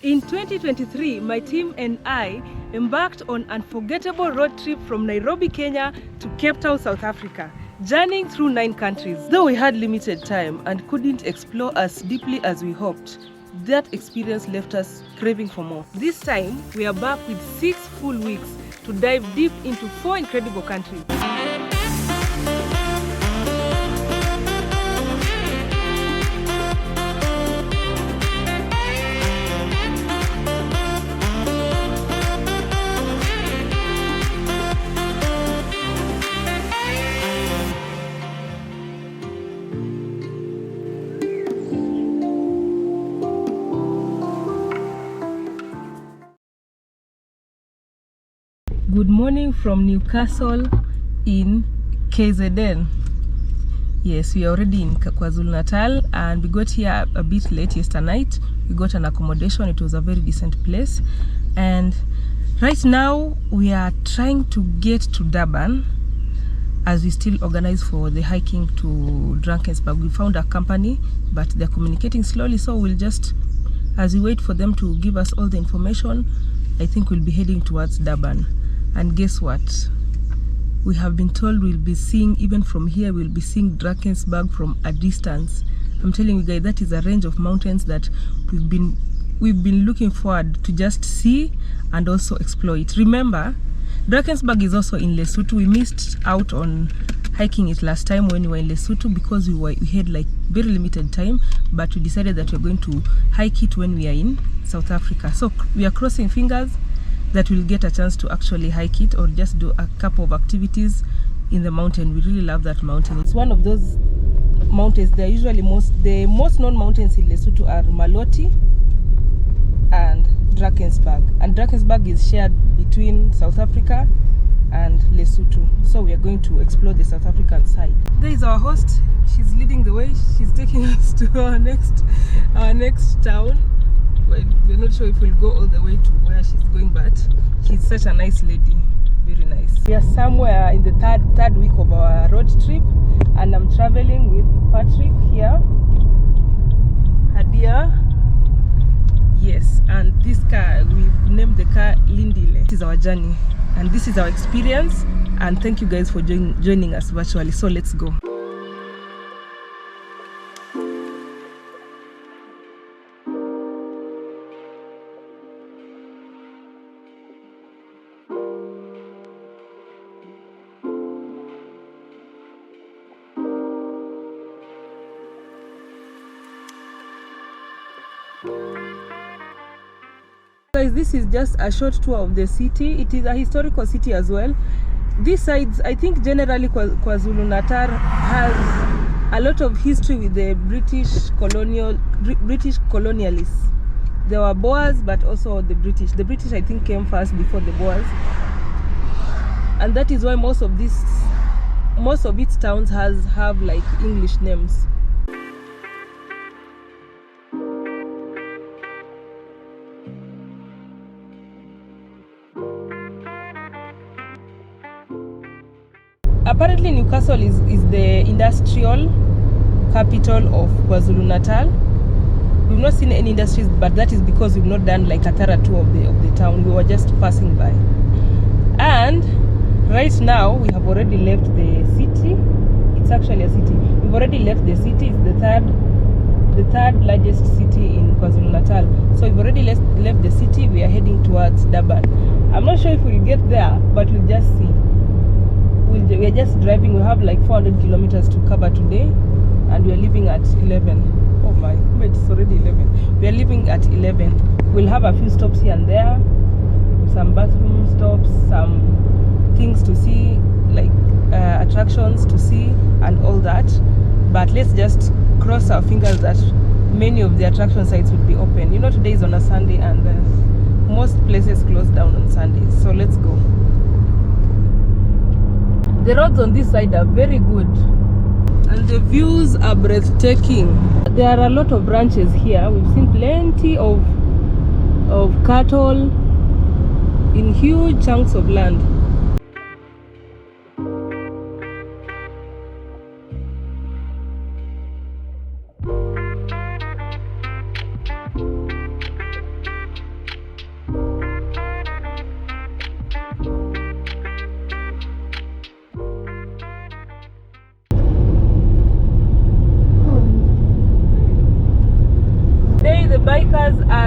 In 2023, my team and I embarked on an unforgettable road trip from Nairobi, Kenya to Cape Town, South Africa, journeying through 9 countries. Though we had limited time and couldn't explore as deeply as we hoped, that experience left us craving for more. This time, we are back with 6 full weeks to dive deep into 4 incredible countries. Good morning from Newcastle in KZN. Yes, we are already in Kwazulu-Natal and we got here a bit late yesterday night. We got an accommodation. It was a very decent place. And right now we are trying to get to Durban as we still organize for the hiking to Drakensberg. We found a company, but they're communicating slowly, so we'll just, as we wait for them to give us all the information, I think we'll be heading towards Durban. And guess what? We have been told we'll be seeing, even from here, we'll be seeing Drakensberg from a distance. I'm telling you guys, that is a range of mountains that we've been looking forward to just see and also explore it. Remember, Drakensberg is also in Lesotho. We missed out on hiking it last time when we were in Lesotho because we had like very limited time, but we decided that we're going to hike it when we are in South Africa. So we are crossing fingers that we'll get a chance to actually hike it or just do a couple of activities in the mountain. We really love that mountain. It's one of those mountains. They're usually the most known mountains in Lesotho are Maloti and Drakensberg. And Drakensberg is shared between South Africa and Lesotho. So we are going to explore the South African side. There is our host. She's leading the way. She's taking us to our next town. We're not sure if we'll go all the way to where she's going, but she's such a nice lady. Very nice. We are somewhere in the third week of our road trip, and I'm traveling with Patrick here, Hadia. Yes, and this car, we've named the car Lindile. This is our journey, and this is our experience, and thank you guys for joining us virtually. So let's go. Guys, this is just a short tour of the city. It is a historical city as well. These sides, I think generally Kwazulu-Natal has a lot of history with the British colonialists. There were Boers, but also the British. The British, I think, came first before the Boers, and that is why most of its towns have like English names. Apparently Newcastle is the industrial capital of KwaZulu-Natal. We've not seen any industries, but that is because we've not done like a thorough tour of the town. We were just passing by. And right now we have already left the city. It's actually a city. We've already left the city. It's the third largest city in KwaZulu-Natal. So we've already left the city. We are heading towards Durban. I'm not sure if we'll get there, but we'll just see. We are just driving. We have like 400 kilometers to cover today, and we are leaving at 11. Oh my, it's already 11. We are leaving at 11. We'll have a few stops here and there, some bathroom stops, some things to see, like attractions to see and all that. But let's just cross our fingers that many of the attraction sites will be open. You know, today is on a Sunday and most places close down on Sundays. So let's go. The roads on this side are very good and the views are breathtaking. There are a lot of ranches here. We've seen plenty of cattle in huge chunks of land.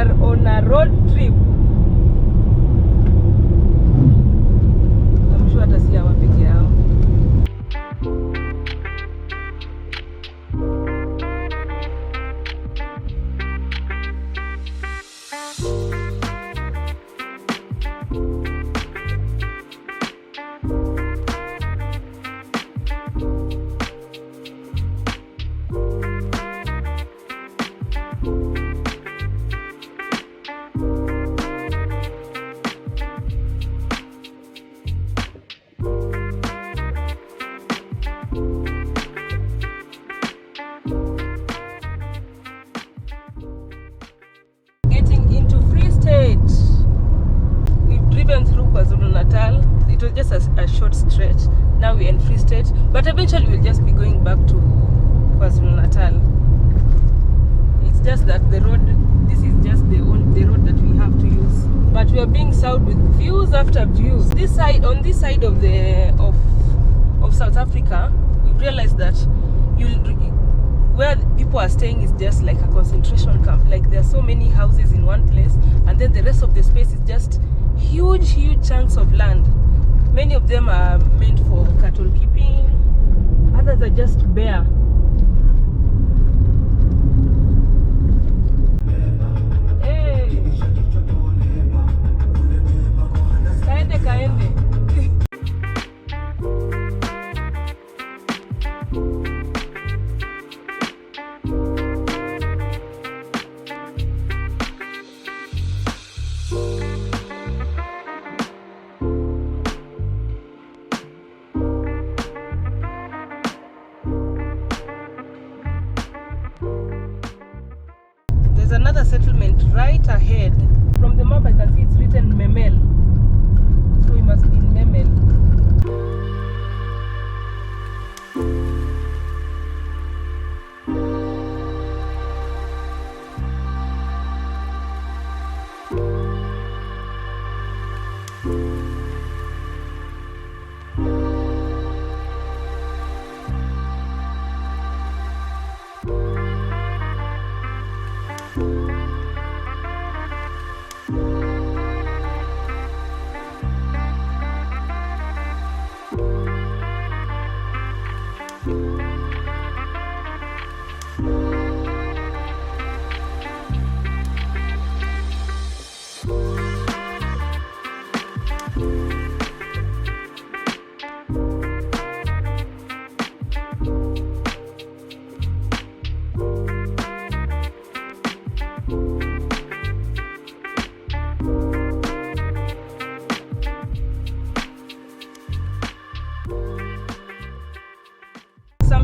are on a road trip. I'm sure hata si hawa peke yao. Through Kwazulu-Natal. It was just a short stretch. Now we're in Free State, but eventually we'll just be going back to Kwazulu-Natal. It's just that the road, this is just the road that we have to use. But we are being served with views after views. This side, on this side of South Africa, we realized that where people are staying is just like a concentration camp. Like there are so many houses in one place, and then the rest of the space is just huge chunks of land. Many of them are meant for cattle keeping, others are just bare. Hey. Kaende. There's another settlement right ahead. From the map I can see it's written Memel. So we must be in Memel.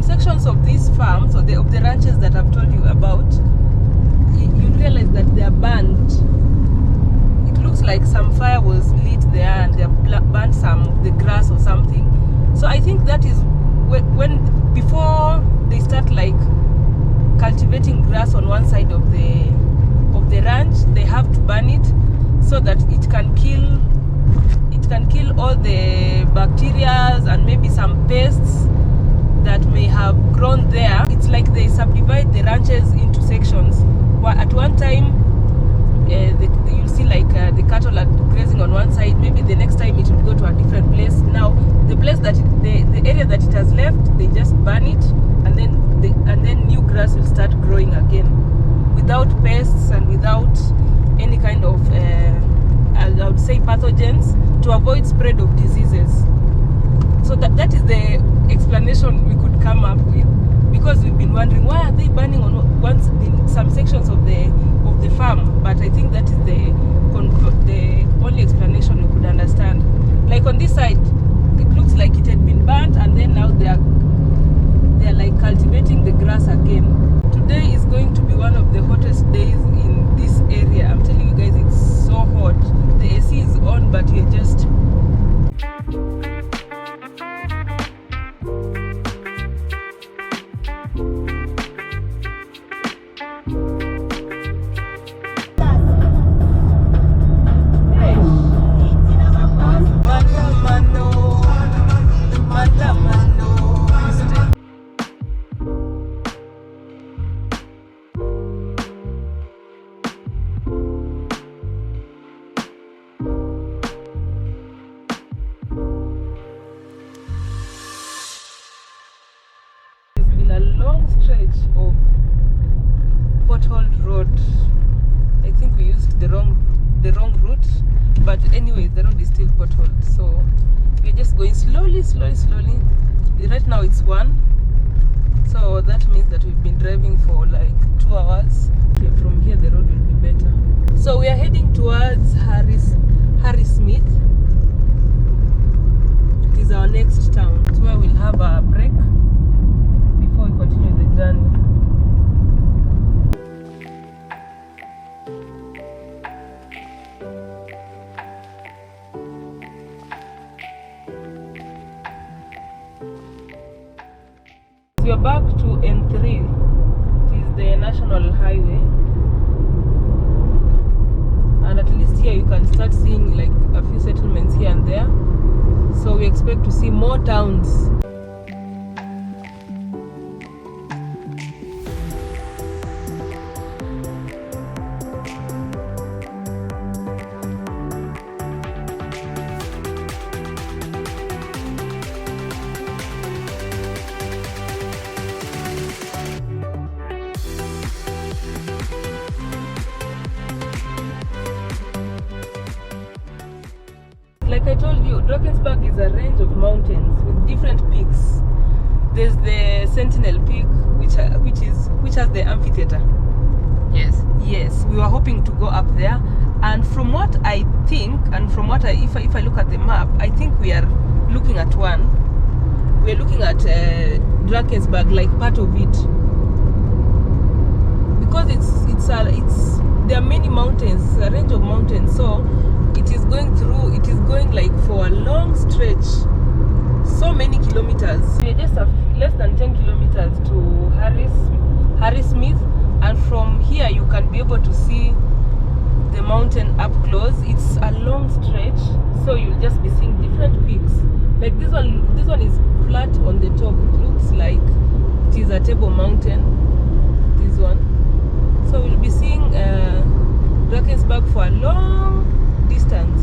Sections of these farms or of the ranches that I've told you about, you realize that they are burned. It looks like some fire was lit there and they burned some of the grass or something. So I think that is when before they start like cultivating grass on one side of the ranch, they have to burn it so that it can kill all the bacteria and maybe some pests that may have grown there. It's like they subdivide the ranches into sections. At one time, you'll see like the cattle are grazing on one side. Maybe the next time it will go to a different place. Now, the place that the area that it has left, they just burn it, and then new grass will start growing again, without pests and without any kind of I would say pathogens, to avoid spread of diseases. So that is the explanation we could come up with, because we've been wondering why are they burning on some sections of the farm. But I think that is the only explanation we could understand. Like on this side, it looks like it had been burnt, and then now they are like cultivating the grass again. Today is going to be one of the hottest days in this area. I'm telling you guys, it's so hot. The AC is on, but we're just man. the wrong route, but anyway, the road is still potholed, so we're just going slowly. Right now it's 1, so that means that we've been driving for like 2 hours. Okay, from here the road will be better. So we are heading towards Harrismith. It is our next town. It's where we'll have a break before we continue the journey. We are back to N3. It is the national highway, and at least here you can start seeing like a few settlements here and there, so we expect to see more towns. Like I told you, Drakensberg is a range of mountains with different peaks. There's the Sentinel Peak, which has the amphitheater. Yes, we were hoping to go up there, and from what I think, and from what if I look at the map, I think we are looking at one. We're looking at Drakensberg, like part of it, because there are many mountains, a range of mountains, so it is going like for a long stretch, so many kilometers. We are just less than 10 kilometers to Harrismith, and from here you can be able to see the mountain up close. It's a long stretch, so you'll just be seeing different peaks. Like this one is flat on the top. It looks like it is a table mountain, this one. So we'll be seeing Drakensberg for a long distance.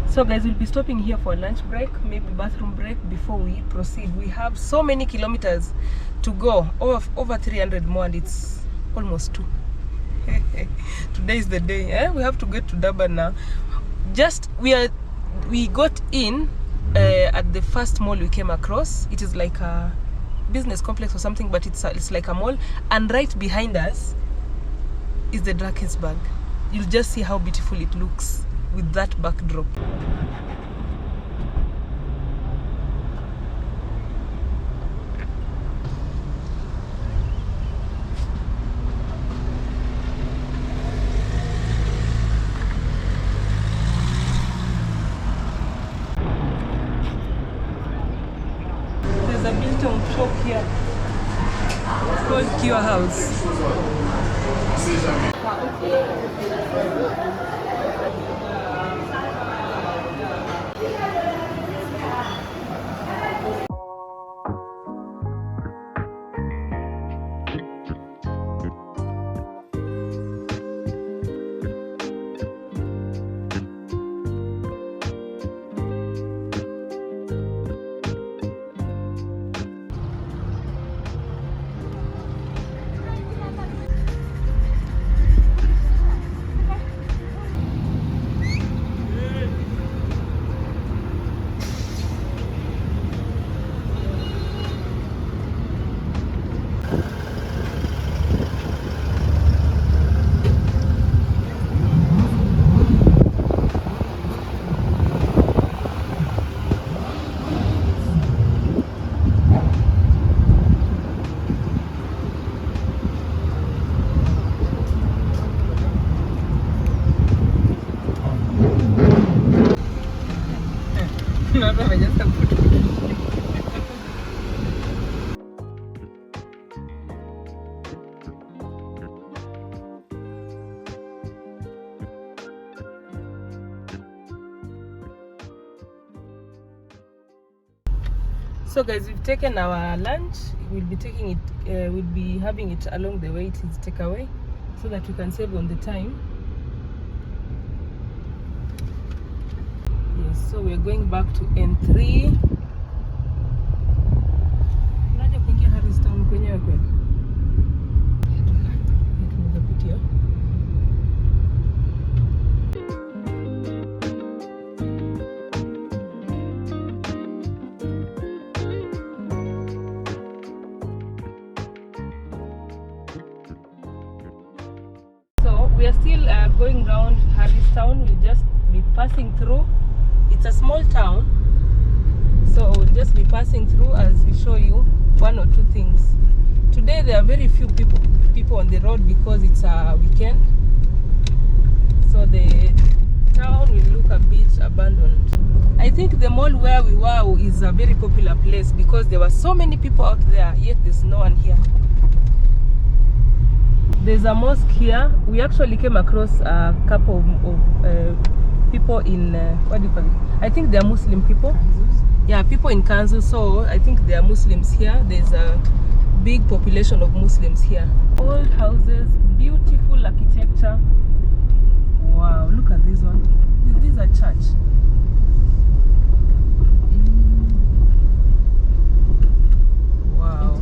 So guys, we'll be stopping here for a lunch break, maybe bathroom break, before we proceed. We have so many kilometers to go, over 300 more, and it's almost 2. Today is the day, eh? We have to get to Durban now. We got in at the first mall we came across. It is like a business complex or something, but it's like a mall, and right behind us is the Drakensberg. You'll just see how beautiful it looks with that backdrop. There's a biltong shop here. It's called Cure House. So guys, we've taken our lunch. We'll be taking it, we'll be having it along the way. It is takeaway, so that we can save on the time. Yes, so we're going back to N3. Unaja kuingia Harrismith kwenyewe kweli? Tunaweza pitia. So we are still going around Harristown. We'll just be passing through. It's a small town, so we'll just be passing through as we show you one or two things. Today there are very few people on the road because it's a weekend, so the town will look a bit abandoned. I think the mall where we were is a very popular place because there were so many people out there, yet there's no one here. There's a mosque here. We actually came across a couple of people in what do you call it? I think they are Muslim people. Yeah, people in Kanzu. So I think they are Muslims here. There's a big population of Muslims here. Old houses, beautiful architecture. Wow, look at this one. This is a church. Wow.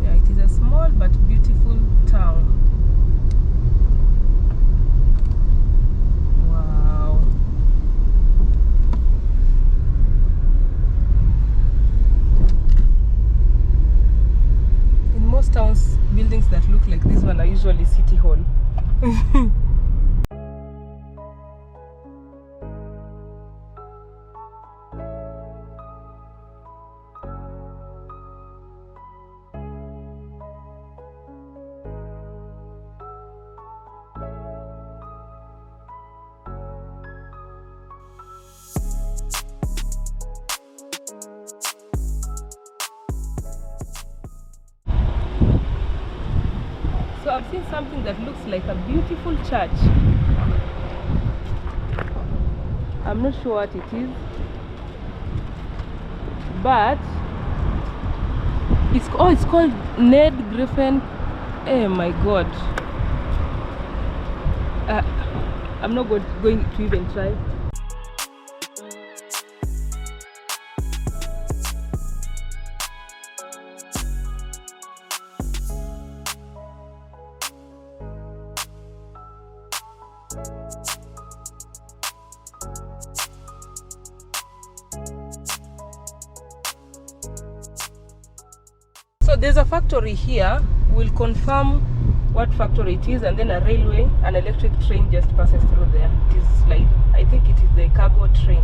Yeah, it is a small but beautiful town. Towns, buildings that look like this one are usually city hall. So I've seen something that looks like a beautiful church. I'm not sure what it is, but it's called Ned Griffin. Oh my God! I'm not going to even try. So there's a factory here. We'll confirm what factory it is, and then a railway, an electric train just passes through there. It is like, I think it is the cargo train.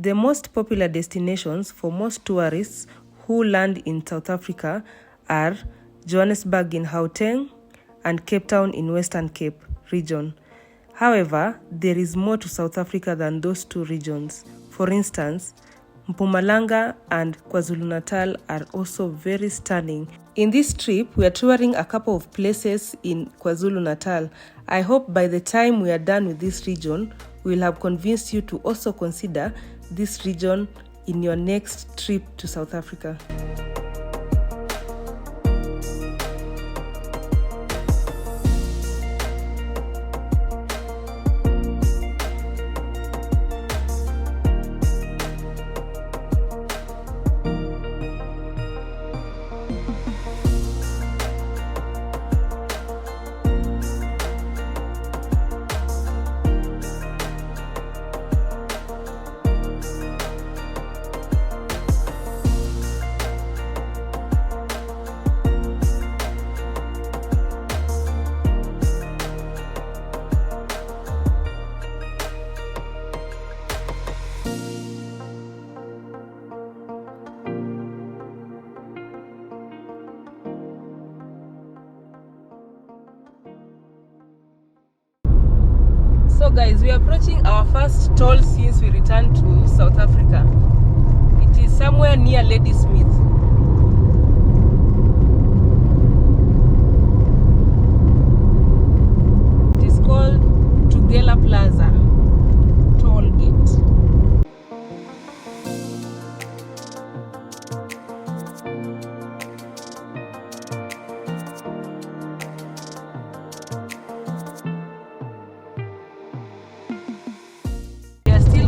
The most popular destinations for most tourists who land in South Africa are Johannesburg in Gauteng and Cape Town in Western Cape region. However, there is more to South Africa than those two regions. For instance, Mpumalanga and Kwazulu-Natal are also very stunning. In this trip, we are touring a couple of places in Kwazulu-Natal. I hope by the time we are done with this region, we will have convinced you to also consider this region in your next trip to South Africa. So guys, we are approaching our first toll since we returned to South Africa. It is somewhere near Harrismith. It is called Tugela Plaza Toll Gate.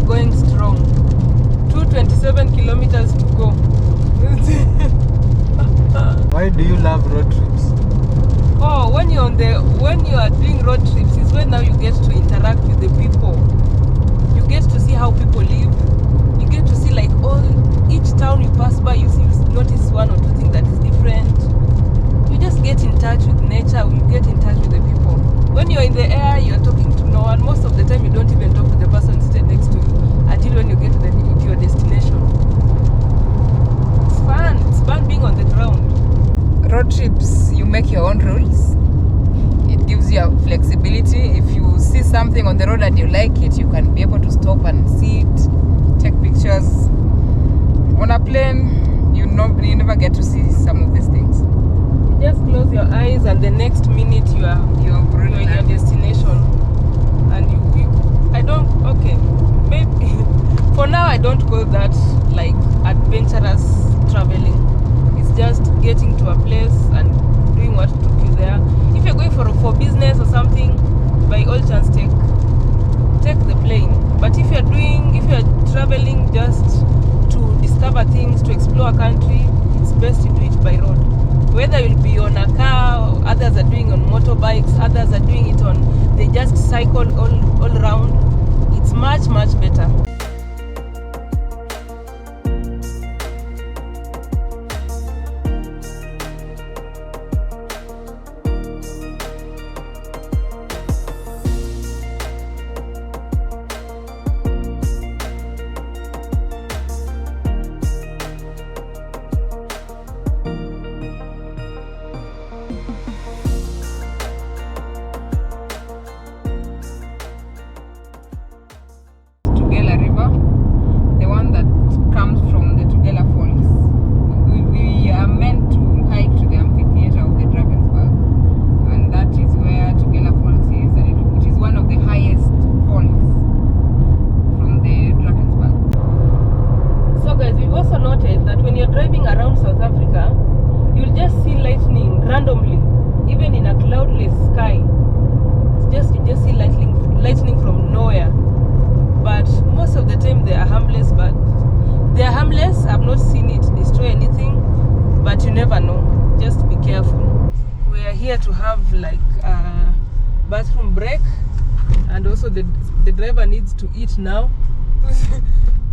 Going strong. 227 kilometers to go. Why do you love road trips? Oh, when you are doing road trips is when now you get to interact with the people. You get to see how people live. You get to see like each town you pass by, you notice one or two things that is different. You just get in touch with nature. You get in touch with the people. When you're in the air, you're talking to no one. Most of the time, you don't even talk to the person sitting next to you until when you get to your destination. It's fun. It's fun being on the ground. Road trips, you make your own rules. It gives you a flexibility. If you see something on the road and you like it, you can be able to stop and see it, take pictures. On a plane, you never get to see some of these things. Just close your eyes and the next minute you're in your destination. And maybe for now I don't go that like adventurous traveling. It's just getting to a place and doing what took you there. If you're going for business or something, by all chance take the plane. But if you're traveling just to discover things, to explore a country, it's best to do it by road. Whether you'll be on a car, or others are doing on motorbikes, others are doing it they just cycle all around. It's much, much better. To have like a bathroom break, and also the driver needs to eat now.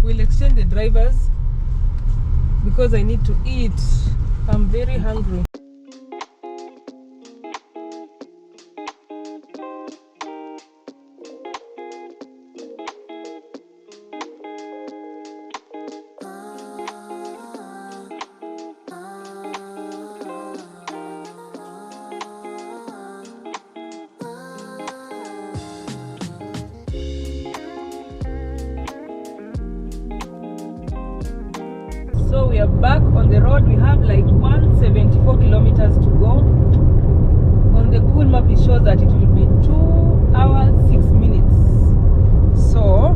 We'll exchange the drivers because I need to eat. I'm very hungry. So we are back on the road. We have like 174 kilometers to go. On the Google map it shows that it will be 2 hours 6 minutes. So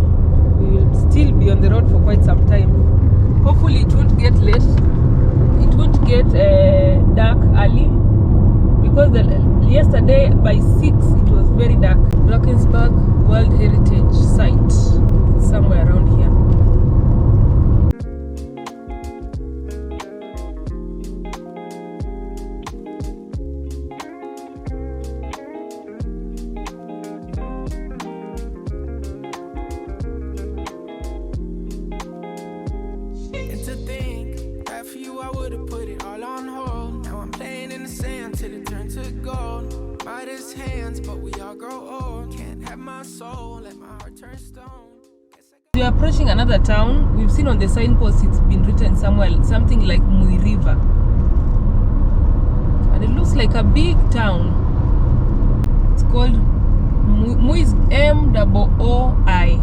we will still be on the road for quite some time. Hopefully it won't get late. It won't get dark early, because yesterday by 6 it was very dark. Drakensberg World Heritage Site. It's somewhere around here. We are approaching another town. We've seen on the signpost it's been written somewhere something like Mui River, and it looks like a big town. It's called Mui M-O-O-I.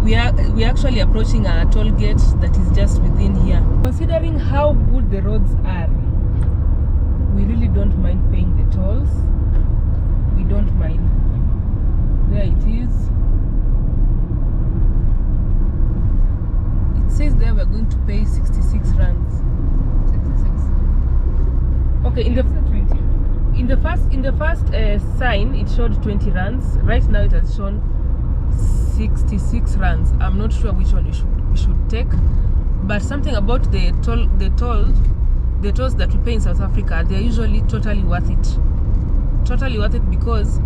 We are actually approaching a toll gate that is just within here. Considering how good the roads are, we really don't mind paying the tolls. We don't mind. There it is. It says there we're going to pay 66 rands. 66. Okay, in the first sign it showed 20 rands. Right now it has shown 66 rands. I'm not sure which one we should take, but something about the tolls that we pay in South Africa, they're usually totally worth it. Totally worth it, because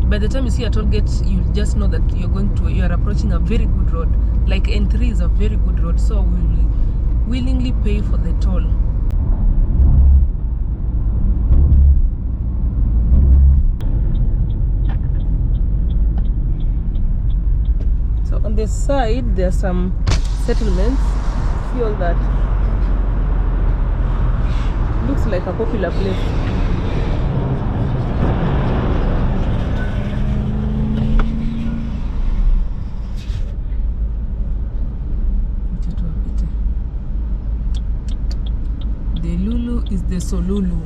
by the time you see a toll gate, you just know that you are approaching a very good road. Like N3 is a very good road, so we will willingly pay for the toll. So on the side there are some settlements. See all that? Looks like a popular place. The Lulu is the Solulu.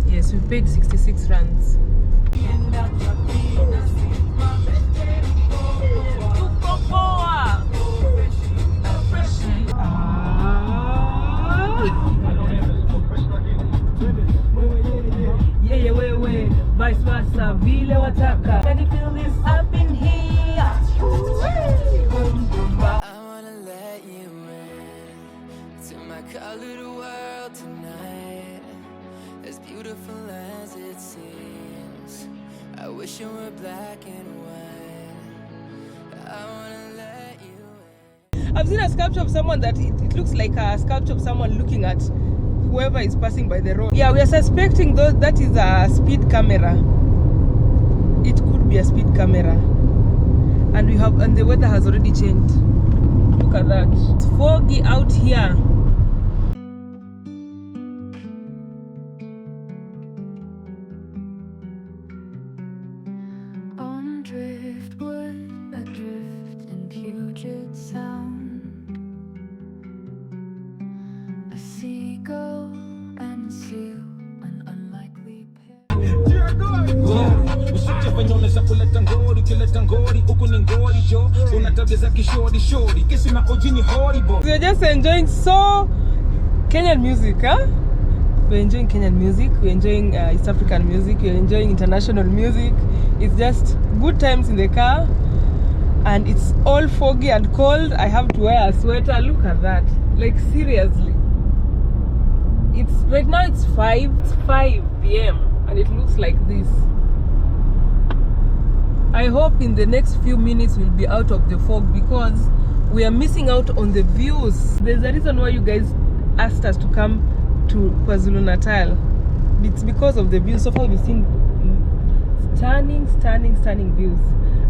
Yes, we paid 66 rands. Vice versa, vile wataka. Can you feel this up in here? I wanna let you in to my colored world tonight, as beautiful as it seems. I wish it were black and white. I wanna let you in. I've seen a sculpture of someone that it looks like a sculpture of someone looking at whoever is passing by the road. Yeah, we are suspecting that is a speed camera. It could be a speed camera. And the weather has already changed. Look at that. It's foggy out here. On driftwood, adrift in Puget Sound, a seagull and a seal, an unlikely pair. Usijifanyonesha kuleta ngori, kileta ngori, huku ni ngori jo. Una tabia za kishori shori, kesi na oji ni horrible. We're just enjoying Kenyan music, huh? We're enjoying Kenyan music, we're enjoying East African music, we're enjoying international music. It's just good times in the car, and it's all foggy and cold. I have to wear a sweater. Look at that. Like seriously. It's right now it's 5 p.m. and it looks like this. I hope in the next few minutes we'll be out of the fog, because we are missing out on the views. There's a reason why you guys asked us to come to Kwazulu-Natal. It's because of the views. So far we've seen stunning views,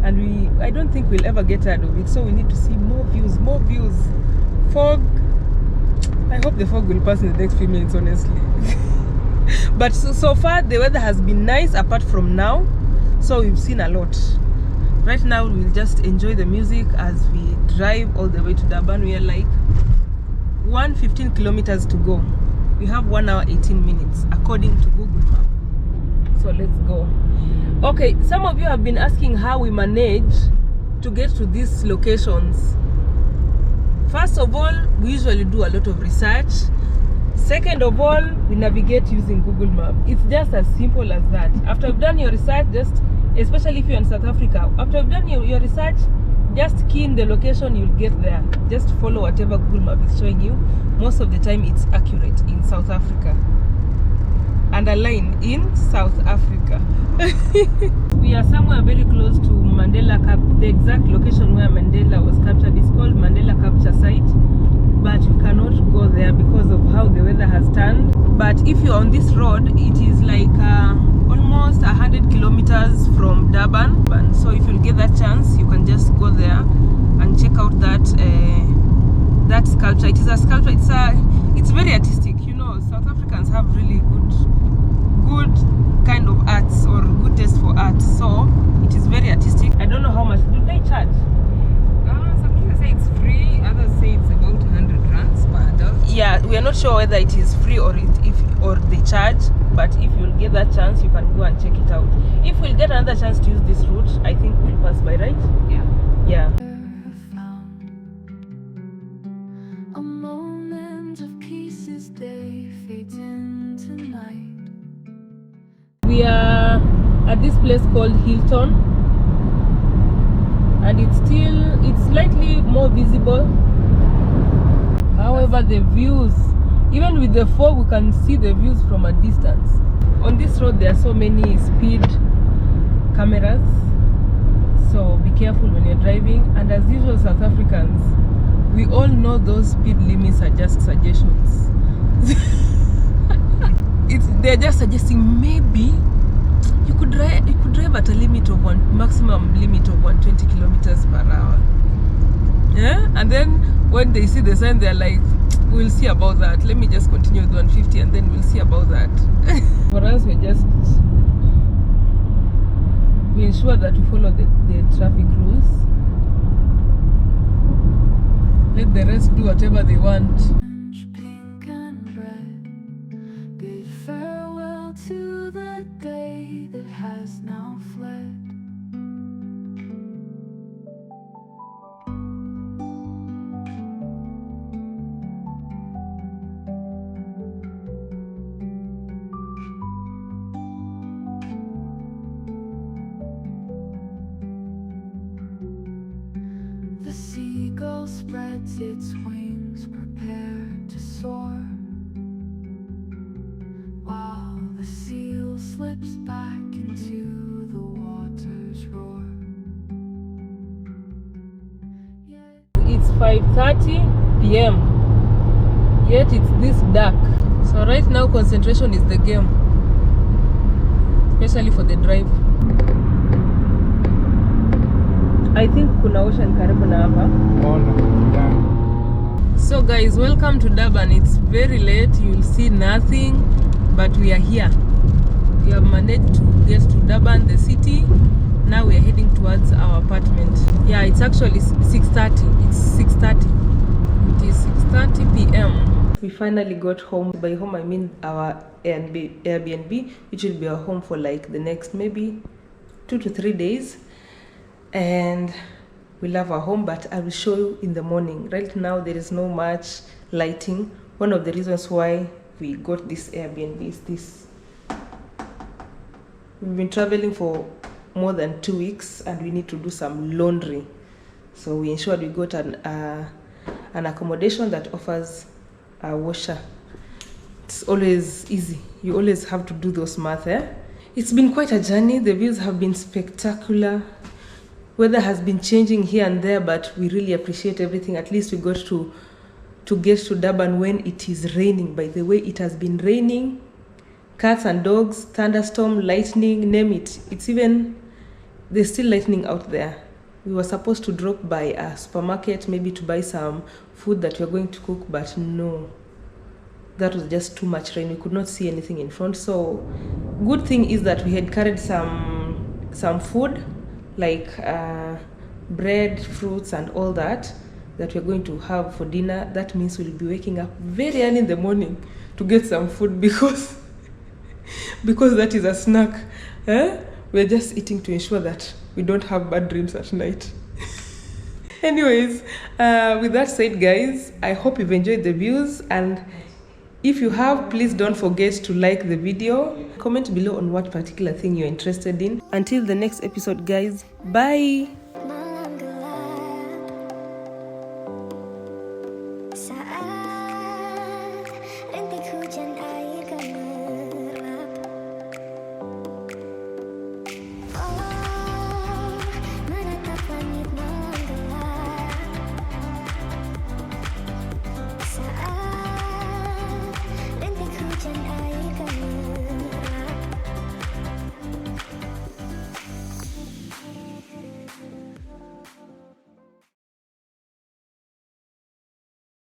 and I don't think we'll ever get tired of it. So we need to see more views. Fog. I hope the fog will pass in the next few minutes, honestly. But so far the weather has been nice apart from now, so we've seen a lot. Right now we'll just enjoy the music as we drive all the way to Durban. We are like 115 kilometers to go. We have 1 hour 18 minutes according to Google Maps. So let's go. Okay, some of you have been asking how we manage to get to these locations. First of all, we usually do a lot of research. Second of all, we navigate using Google Maps. It's just as simple as that. After you've done your research, especially if you're in South Africa, after you've done your research, just key in the location, you'll get there. Just follow whatever Google Map is showing you. Most of the time it's accurate in South Africa. Underline, in South Africa. We are somewhere very close to Mandela the exact location where Mandela was captured is called Mandela Capture Site, but we cannot go there because of how the weather has turned. But if you're on this road, it is like almost 100 kilometers from Durban. So if you'll get that chance, you can just go there and check out that that sculpture. It is a sculpture. It's very artistic. You know, South Africans have really good kind of arts or good taste for art. So it is very artistic. I don't know how much do they charge. Some people say it's free, others say it's about 100 rands per adult. Yeah, we are not sure whether it is free or they charge, but if you'll get that chance, you can go and check it out. If we'll get another chance to use this route, I think we'll pass by, right? Yeah. A moment of peace as day fades into night. We are at this place called Hilton, and it's slightly more visible. However, the views, even with the fog, we can see the views from a distance. On this road there are so many speed cameras, so be careful when you're driving. And as usual, South Africans, we all know those speed limits are just suggestions. They're just suggesting maybe you could drive at a limit of maximum limit of 120 kilometers per hour. Yeah, and then when they see the sign, they're like, we'll see about that. Let me just continue with 150 and then we'll see about that. For us, we ensure that we follow the traffic rules. Let the rest do whatever they want. Pink and red, bid farewell to the day that has now fled. The seagull spreads its wings, prepared to soar, while the seal slips back into the water's roar. It's 5:30 p.m. yet it's this dark. So right now concentration is the game, especially for the drive. I think kuna ocean karibu na hapa. So guys, welcome to Durban. It's very late, you'll see nothing, but we are here. We have managed to get to Durban, the city. Now we are heading towards our apartment. Yeah, it's actually 6:30. It's 6:30. It is 6:30 p.m. We finally got home. By home I mean our Airbnb, which will be our home for like the next maybe 2 to 3 days. And we love our home, but I will show you in the morning. Right now there is no much lighting. One of the reasons why we got this Airbnb is this. We've been traveling for more than 2 weeks and we need to do some laundry, so we ensured we got an accommodation that offers a washer. It's always easy, you always have to do those math. It's been quite a journey. The views have been spectacular. Weather has been changing here and there, but we really appreciate everything. At least we got to get to Durban when it is raining. By the way, it has been raining, cats and dogs, thunderstorm, lightning, name it. It's even, there's still lightning out there. We were supposed to drop by a supermarket maybe to buy some food that we're going to cook, but no. that was just too much rain. We could not see anything in front. So good thing is that we had carried some food, like bread, fruits, and all that we're going to have for dinner. That means we'll be waking up very early in the morning to get some food, because that is a snack. We're just eating to ensure that we don't have bad dreams at night. Anyways, with that said, guys, I hope you've enjoyed the views, and if you have, please don't forget to like the video. Comment below on what particular thing you're interested in. Until the next episode, guys, bye. Sa